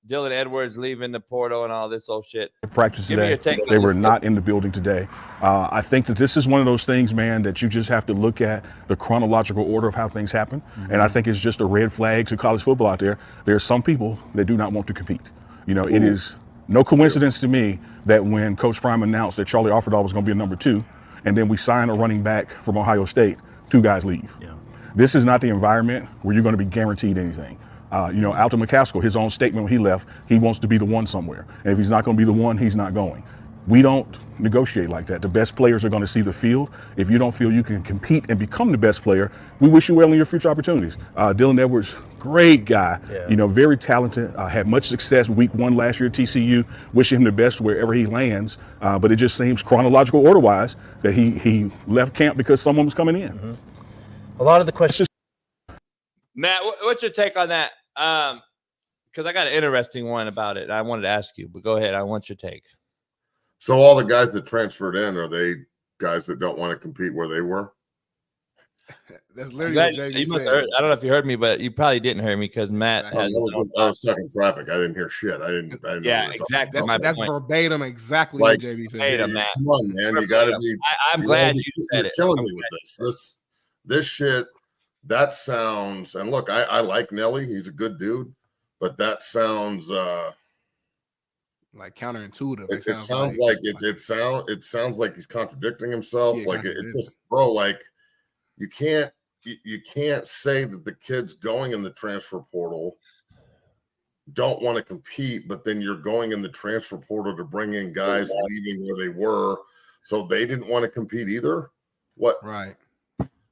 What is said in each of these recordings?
Dylan Edwards leaving the portal and all this old shit. Practice today. They were not in the building today. I think that this is one of those things, man, that you just have to look at the chronological order of how things happen. And I think it's just a red flag to college football out there. There are some people that do not want to compete. You know, it is no coincidence to me that when Coach Prime announced that Charlie Offerdahl was going to be a number 2, and then we sign a running back from Ohio State, 2 guys leave. Yeah. This is not the environment where you're going to be guaranteed anything. You know, Alton McCaskill, his own statement when he left, he wants to be the one somewhere. And if he's not going to be the one, he's not going. We don't negotiate like that. The best players are going to see the field. If you don't feel you can compete and become the best player, we wish you well in your future opportunities. Dylan Edwards, great guy, you know, very talented, had much success week 1 last year at TCU. Wishing him the best wherever he lands. But it just seems chronological order-wise that he left camp because someone was coming in. A lot of the questions. Matt, what's your take on that? Because I got an interesting one about it. I wanted to ask you, but go ahead. I want your take. So all the guys that transferred in, are they guys that don't want to compete where they were? That's literally what JV said. I don't know if you heard me, but you probably didn't hear me because Matt I was stuck in traffic. I didn't hear shit. I didn't yeah, exactly. That's verbatim exactly what JV said. Verbatim, Matt. Come on, man. You got to be. I'm glad you said it. You're killing me with this shit. That sounds, and look, I like Nelly. He's a good dude, but that sounds like counterintuitive. It sounds like he's contradicting himself. Yeah, like it just, bro, like you can't say that the kids going in the transfer portal don't want to compete, but then you're going in the transfer portal to bring in guys leaving where they were, so they didn't want to compete either. What? Right.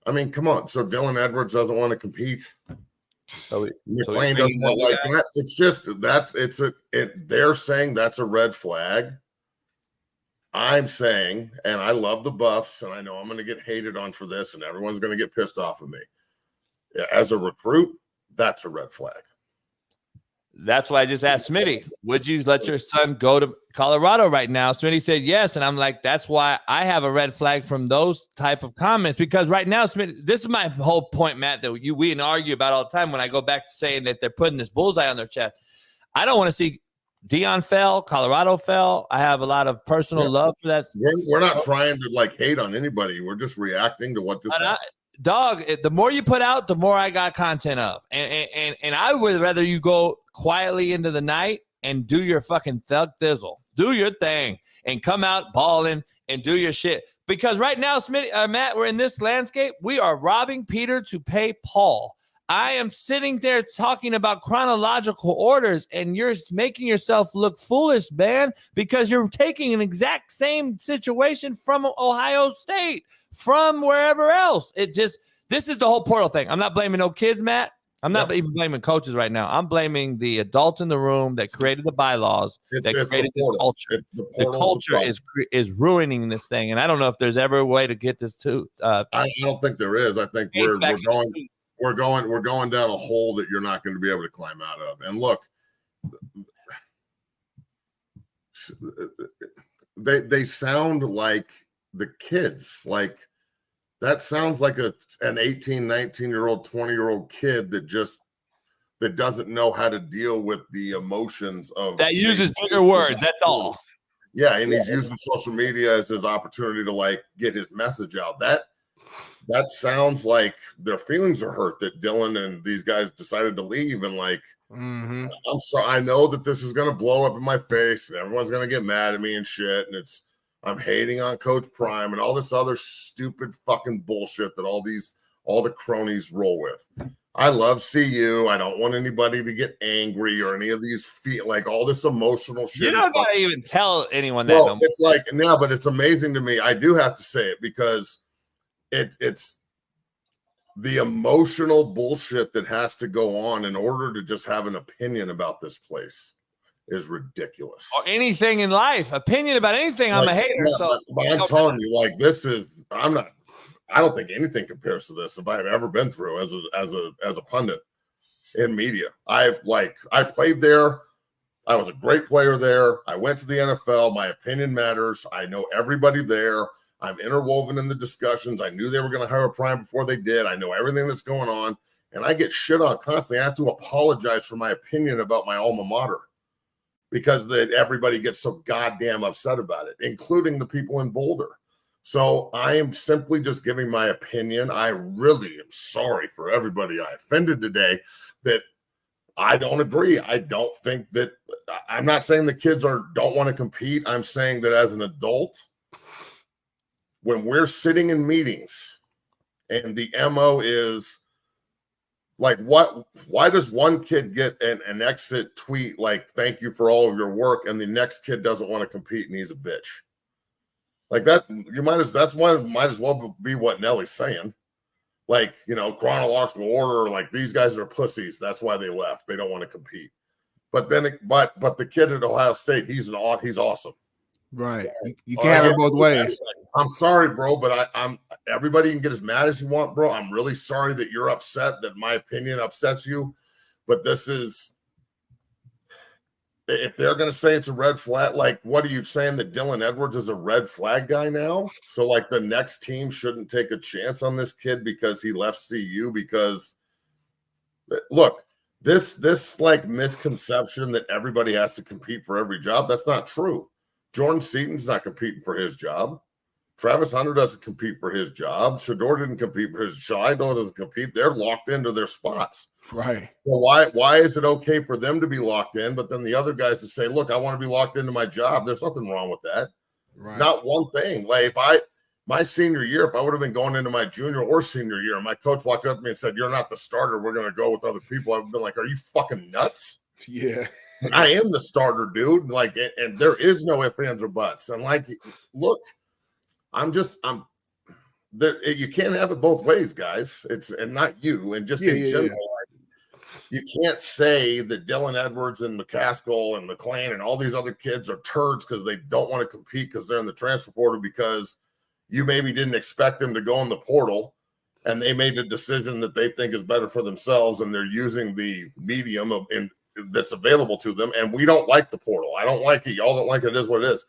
I mean, come on. So Dylan Edwards doesn't want to compete. McLean doesn't want like that. It's just they're saying that's a red flag. I'm saying, and I love the Buffs, and I know I'm going to get hated on for this, and everyone's going to get pissed off at me. As a recruit, that's a red flag. That's why I just asked Smitty, would you let your son go to Colorado right now? Smitty said yes. And I'm like, that's why I have a red flag from those type of comments, because right now, Smitty, this is my whole point, Matt, that we argue about all the time when I go back to saying that they're putting this bullseye on their chest. I don't want to see Deion fell, Colorado fell. I have a lot of personal love for that. We're not trying to like hate on anybody. We're just reacting to what just happened. Dog, the more you put out, the more I got content of. And I would rather you go quietly into the night and do your fucking thug thizzle. Do your thing and come out balling and do your shit. Because right now, Matt, we're in this landscape. We are robbing Peter to pay Paul. I am sitting there talking about chronological orders, and you're making yourself look foolish, man, because you're taking an exact same situation from Ohio State, from wherever else. This is the whole portal thing. I'm not blaming no kids, Matt. I'm not even blaming coaches right now. I'm blaming the adult in the room that created the bylaws, that created this culture. The culture is ruining this thing, and I don't know if there's ever a way to get this to. I don't think there is. I think we're going down a hole that you're not going to be able to climb out of. And look, they sound like the kids. Like that sounds like an 18, 19-year-old, 20-year-old kid that doesn't know how to deal with the emotions of that uses bigger words. That's all. Yeah, and he's using social media as his opportunity to like get his message out. That sounds like their feelings are hurt that Dylan and these guys decided to leave. And like, I'm sorry, I know that this is going to blow up in my face and everyone's going to get mad at me and shit. And I'm hating on Coach Prime and all this other stupid fucking bullshit that all the cronies roll with. I love CU. I don't want anybody to get angry or any of these like all this emotional shit. You don't got to even tell anyone that. Well, it's like, no, but it's amazing to me. I do have to say it because it's the emotional bullshit that has to go on in order to just have an opinion about this place is ridiculous. Or anything in life, opinion about anything. I'm a hater. Yeah, so but I'm telling you, like I don't think anything compares to this if I've ever been through as a pundit in media. I played there. I was a great player there. I went to the NFL. My opinion matters. I know everybody there. I'm interwoven in the discussions. I knew they were going to hire Prime before they did. I know everything that's going on, and I get shit on constantly. I have to apologize for my opinion about my alma mater. because everybody gets so goddamn upset about it, including the people in Boulder. So I am simply just giving my opinion. I really am sorry for everybody I offended today that I don't agree. I don't think that – I'm not saying the kids don't want to compete. I'm saying that as an adult, when we're sitting in meetings and the MO is like why does one kid get an exit tweet like, thank you for all of your work, and the next kid doesn't want to compete and he's a bitch? Like that, might as well be what Nelly's saying. Like, chronological order, like these guys are pussies. That's why they left. They don't want to compete. But then, but the kid at Ohio State, he's awesome. Right. You can't have it both ways. I'm sorry, bro, but I'm everybody can get as mad as you want, bro. I'm really sorry that you're upset, that my opinion upsets you. But this is, if they're going to say it's a red flag, like, what are you saying, that Dylan Edwards is a red flag guy now? So, like, the next team shouldn't take a chance on this kid because he left CU? Because, look, this like misconception that everybody has to compete for every job, that's not true. Jordan Seaton's not competing for his job. Travis Hunter doesn't compete for his job. Shador didn't compete for his job. Shaido doesn't compete. They're locked into their spots. Right. Well, why is it okay for them to be locked in, but then the other guys to say, look, I want to be locked into my job? There's nothing wrong with that. Right. Not one thing. Like, my senior year, if I would have been going into my junior or senior year, and my coach walked up to me and said, you're not the starter, we're going to go with other people, I would have been like, are you fucking nuts? Yeah. I am the starter, dude. Like, and there is no ifs, ands, or buts. And like, look, I'm there. You can't have it both ways, guys. And not you, and just in general. Yeah. You can't say that Dylan Edwards and McCaskill and McLean and all these other kids are turds because they don't want to compete because they're in the transfer portal, because you maybe didn't expect them to go in the portal and they made a decision that they think is better for themselves, and they're using the medium that's available to them. And we don't like the portal. I don't like it. Y'all don't like it. It is what it is.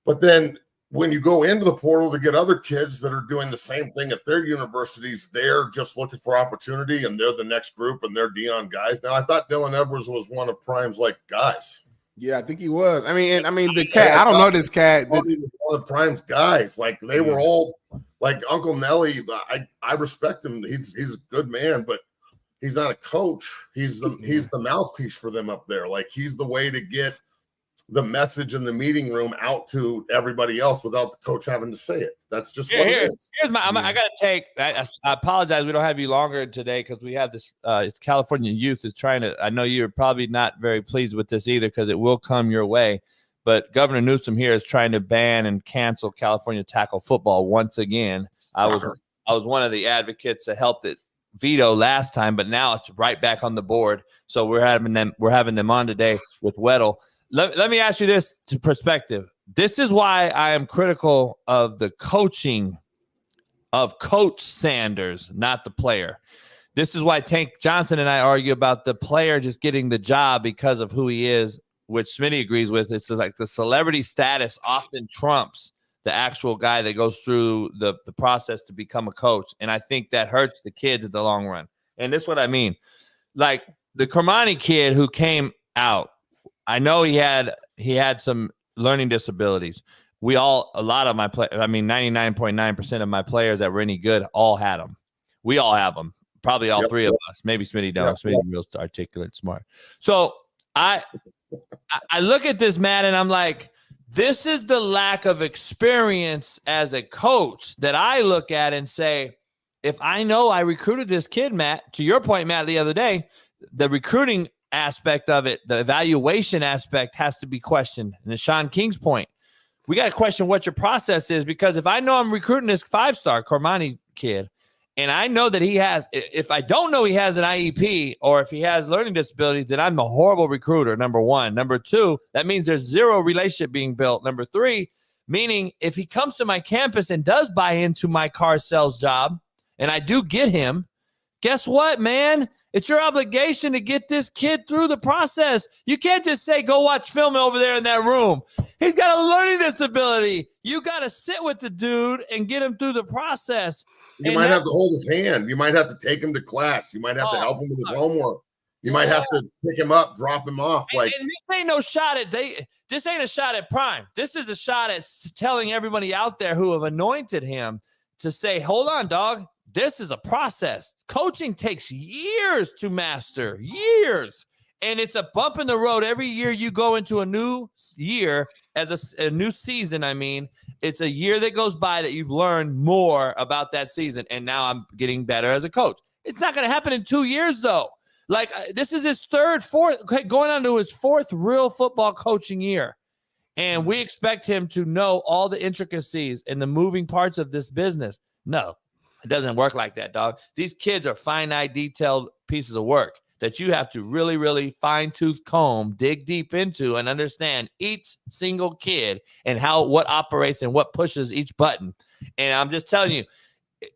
But then when you go into the portal to get other kids that are doing the same thing at their universities, they're just looking for opportunity, and they're the next group, and they're Dion guys. Now, I thought Dylan Edwards was one of Prime's guys. Yeah, I think he was. I mean, the cat. I don't know this cat. He was one of Prime's guys. Like, they were all like Uncle Nelly. I respect him. He's a good man, but he's not a coach. He's the mouthpiece for them up there. Like, he's the way to get the message in the meeting room out to everybody else without the coach having to say it. That's just what it is. Here's I got to take, I apologize. We don't have you longer today because we have this, it's California Youth is trying to, I know you're probably not very pleased with this either because it will come your way, but Governor Newsom here is trying to ban and cancel California tackle football once again. I was one of the advocates that helped it veto last time, but now it's right back on the board. So we're having them on today with Weddle. Let me ask you this to perspective. This is why I am critical of the coaching of Coach Sanders, not the player. This is why Tank Johnson and I argue about the player just getting the job because of who he is, which Smitty agrees with. It's like the celebrity status often trumps the actual guy that goes through the process to become a coach. And I think that hurts the kids in the long run. And this is what I mean. Like the Kermani kid who came out, I know he had some learning disabilities. A lot of my players, 99.9% of my players that were any good all had them. We all have them. Probably all three of us. Maybe Smitty don't. Smitty real articulate, smart. So I look at this, Matt, and I'm like, this is the lack of experience as a coach that I look at and say, if I know I recruited this kid, Matt, to your point, Matt, the other day, the recruiting aspect of it, the evaluation aspect has to be questioned. And to Shaun King's point, we got to question what your process is, because if I know I'm recruiting this 5-star Cormani kid and I know that if I don't know he has an IEP or if he has learning disabilities, then I'm a horrible recruiter, number one. Number two, that means there's zero relationship being built. Number three, meaning if he comes to my campus and does buy into my car sales job and I do get him, guess what, man? It's your obligation to get this kid through the process. You can't just say, go watch film over there in that room. He's got a learning disability. You got to sit with the dude and get him through the process. You might have to hold his hand. You might have to take him to class. You might have to help him with his homework. You might have to pick him up, drop him off. And this ain't no shot at this ain't a shot at Prime. This is a shot at telling everybody out there who have anointed him to say, hold on, dog. This is a process. Coaching takes years to master, years. And it's a bump in the road. Every year you go into a new year as a new season. I mean, it's a year that goes by that you've learned more about that season. And now I'm getting better as a coach. It's not going to happen in 2 years, though. Like, this is his going on to his fourth real football coaching year. And we expect him to know all the intricacies and the moving parts of this business. No, it doesn't work like that, dog. These kids are finite, detailed pieces of work that you have to really, really fine-tooth comb, dig deep into, and understand each single kid and what operates and what pushes each button. And I'm just telling you,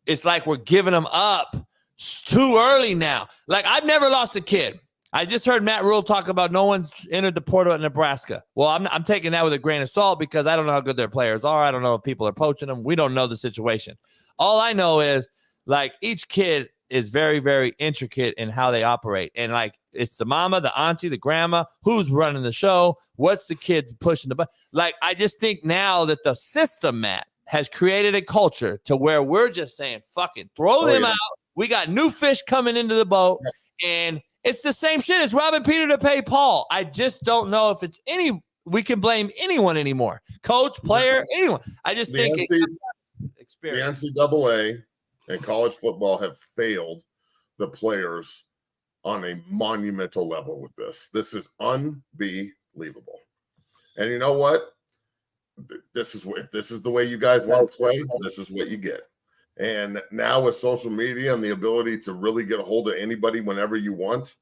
it's like we're giving them up. It's too early now. Like, I've never lost a kid. I just heard Matt Rule talk about no one's entered the portal at Nebraska. Well, I'm taking that with a grain of salt because I don't know how good their players are. I don't know if people are poaching them. We don't know the situation. All I know is, like, each kid is very, very intricate in how they operate. And, like, it's the mama, the auntie, the grandma, who's running the show, what's the kids pushing the button. Like, I just think now that the system, Matt, has created a culture to where we're just saying, fucking throw them out. We got new fish coming into the boat, and it's the same shit. It's robbing Peter to pay Paul. I just don't know if we can blame anyone anymore. Coach, player, anyone. I just think the NCAA and college football have failed the players on a monumental level with this. This is unbelievable. And you know what? This is the way you guys want to play. This is what you get. And now with social media and the ability to really get a hold of anybody whenever you want,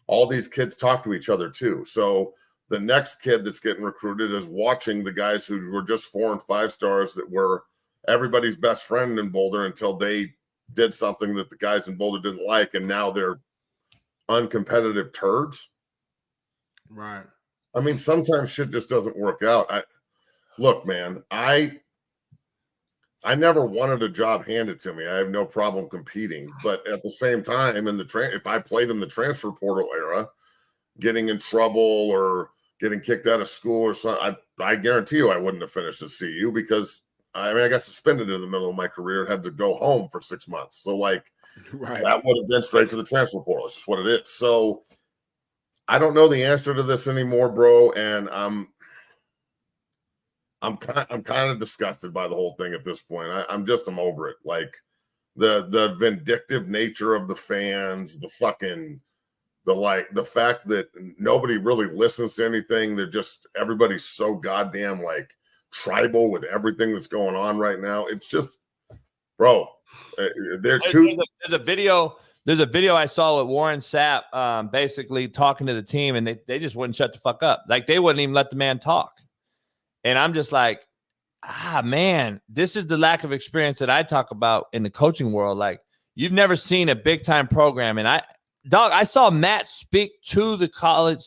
all these kids talk to each other too. So the next kid that's getting recruited is watching the guys who were just 4 and 5 stars that were everybody's best friend in Boulder until they did something that the guys in Boulder didn't like, and now they're uncompetitive turds. Right. I mean, sometimes shit just doesn't work out. Look, man, I never wanted a job handed to me. I have no problem competing, but at the same time, if I played in the transfer portal era, getting in trouble or getting kicked out of school or something, I guarantee you I wouldn't have finished at CU because I got suspended in the middle of my career and had to go home for 6 months. So, like, that would have been straight to the transfer portal. It's just what it is. So I don't know the answer to this anymore, bro, and I'm kind of disgusted by the whole thing at this point. I'm over it. Like, the vindictive nature of the fans, the fact that nobody really listens to anything. They're just, everybody's so goddamn like tribal with everything that's going on right now. It's just, bro, they're too. There's a video I saw with Warren Sapp basically talking to the team, and they just wouldn't shut the fuck up. Like, they wouldn't even let the man talk. And I'm just like, man, this is the lack of experience that I talk about in the coaching world. Like, you've never seen a big time program. And I saw Matt speak to the college,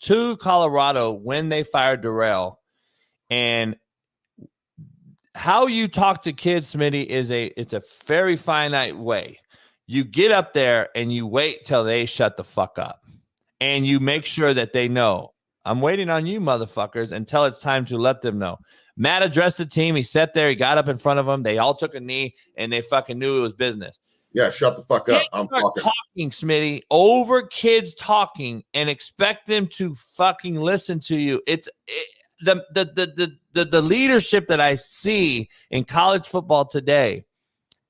to Colorado when they fired Darrell. And how you talk to kids, Smitty, it's a very finite way. You get up there and you wait till they shut the fuck up. And you make sure that they know, I'm waiting on you, motherfuckers, until it's time to let them know. Matt addressed the team. He sat there. He got up in front of them. They all took a knee, and they fucking knew it was business. Yeah, shut the fuck up. I'm talking, Smitty, over kids talking and expect them to fucking listen to you. The leadership that I see in college football today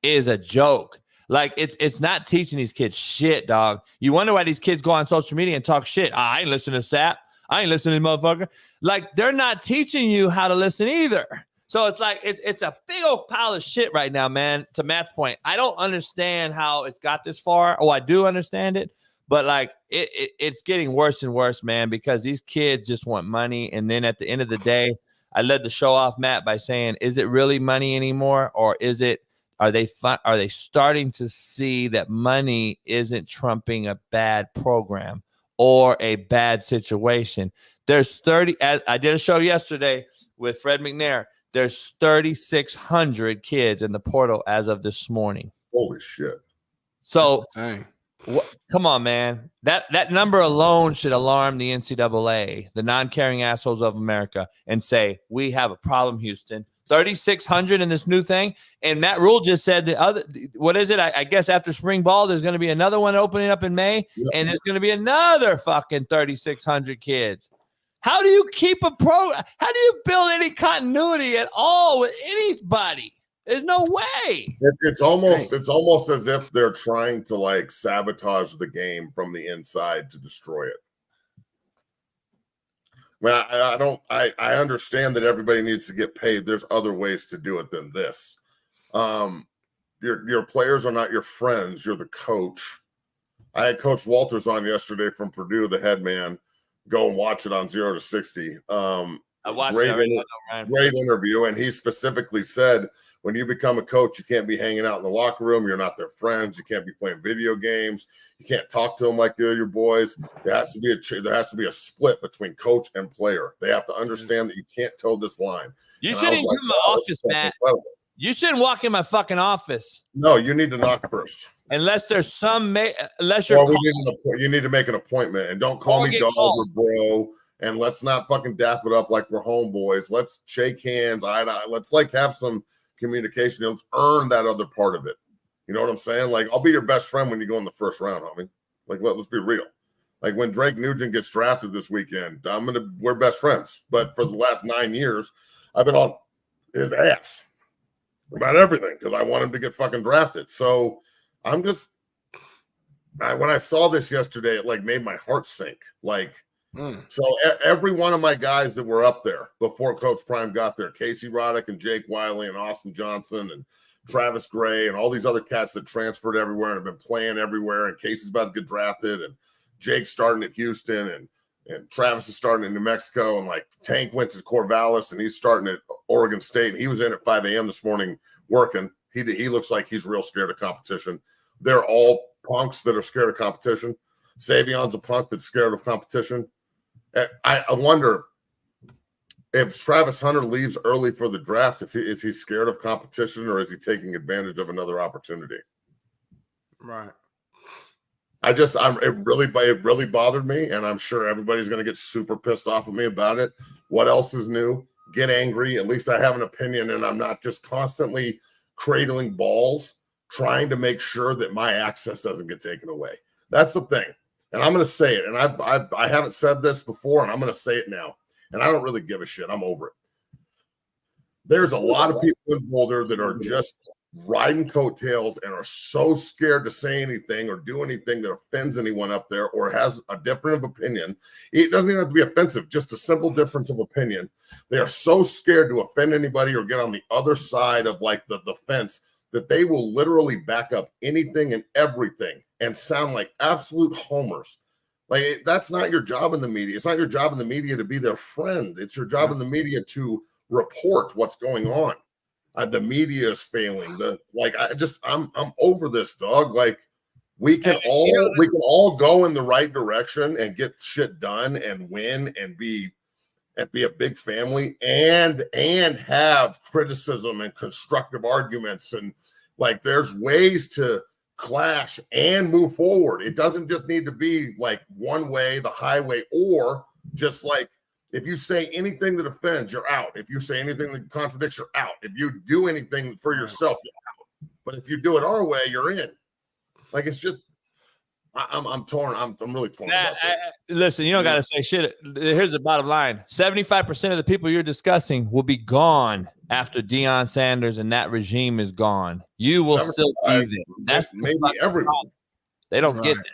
is a joke. Like, it's not teaching these kids shit, dog. You wonder why these kids go on social media and talk shit. I ain't listening to Sapp. I ain't listening to motherfucker. Like, they're not teaching you how to listen either. So it's like, it's a big old pile of shit right now, man. To Matt's point, I don't understand how it's got this far. Oh, I do understand it. But, like, it's getting worse and worse, man, because these kids just want money. And then at the end of the day, I led the show off, Matt, by saying, is it really money anymore? Or are they starting to see that money isn't trumping a bad program or a bad situation? There's I did a show yesterday with Fred McNair. There's 3,600 kids in the portal as of this morning. Holy shit. So Come on, man. That number alone should alarm the NCAA, the non-caring assholes of America, and say, we have a problem, Houston. 3,600 in this new thing. And Matt Rule just said the other, what is it? I guess after spring ball, there's going to be another one opening up in May, and there's going to be another fucking 3,600 kids. How do you keep how do you build any continuity at all with anybody? There's no way. It's almost as if they're trying to like sabotage the game from the inside to destroy it. I understand that everybody needs to get paid. There's other ways to do it than this. Your players are not your friends. You're the coach. I had Coach Walters on yesterday from Purdue, the head man. Go and watch it on 0 to 60. I watched great interview, and he specifically said, when you become a coach, you can't be hanging out in the locker room. You're not their friends. You can't be playing video games. You can't talk to them like they're your boys. There has to be a split between coach and player. They have to understand that you can't toe this line. You shouldn't come in my office, Matt. You shouldn't walk in my fucking office. No, you need to knock first. Unless there's you need to make an appointment, and don't call me dog or bro. And let's not fucking dap it up like we're homeboys. Let's shake hands. Let's like have some communication. Let's earn that other part of it. You know what I'm saying? Like, I'll be your best friend when you go in the first round, homie. Like, let's be real. Like, when Drake Nugent gets drafted this weekend, we're best friends. But for the last 9 years, I've been on his ass about everything because I want him to get fucking drafted. So I'm just, when I saw this yesterday, it like made my heart sink. Like, so every one of my guys that were up there before Coach Prime got there, Casey Roddick and Jake Wiley and Austin Johnson and Travis Gray and all these other cats that transferred everywhere and have been playing everywhere, and Casey's about to get drafted, and Jake's starting at Houston, and Travis is starting in New Mexico, and like Tank went to Corvallis and he's starting at Oregon State, and he was in at 5 a.m. this morning working. He looks like he's real scared of competition. They're all punks that are scared of competition. Savion's a punk that's scared of competition. I wonder if Travis Hunter leaves early for the draft, is he scared of competition, or is he taking advantage of another opportunity? Right. It really bothered me, and I'm sure everybody's going to get super pissed off at me about it. What else is new? Get angry. At least I have an opinion, and I'm not just constantly cradling balls, trying to make sure that my access doesn't get taken away. That's the thing. And I'm going to say it, and I haven't said this before, and I'm going to say it now. And I don't really give a shit. I'm over it. There's a lot of people in Boulder that are just riding coattails and are so scared to say anything or do anything that offends anyone up there or has a different opinion. It doesn't even have to be offensive, just a simple difference of opinion. They are so scared to offend anybody or get on the other side of like the fence that they will literally back up anything and everything and sound like absolute homers. Like, that's not your job in the media. It's not your job in the media to be their friend. It's your job in the media to report what's going on. The media is failing. I'm over this, dog. Like, we can all go in the right direction and get shit done and win and be a big family and have criticism and constructive arguments, and like there's ways to clash and move forward. It doesn't just need to be like one way, the highway, or just like if you say anything that offends, you're out. If you say anything that contradicts, you're out. If you do anything for yourself, you're out. But if you do it our way, you're in. Like, it's just, I'm torn. I'm really torn about that. Listen, you don't got to say shit. Here's the bottom line. 75% of the people you're discussing will be gone after Deion Sanders and that regime is gone. You will still be there. That's maybe everyone. They don't get it.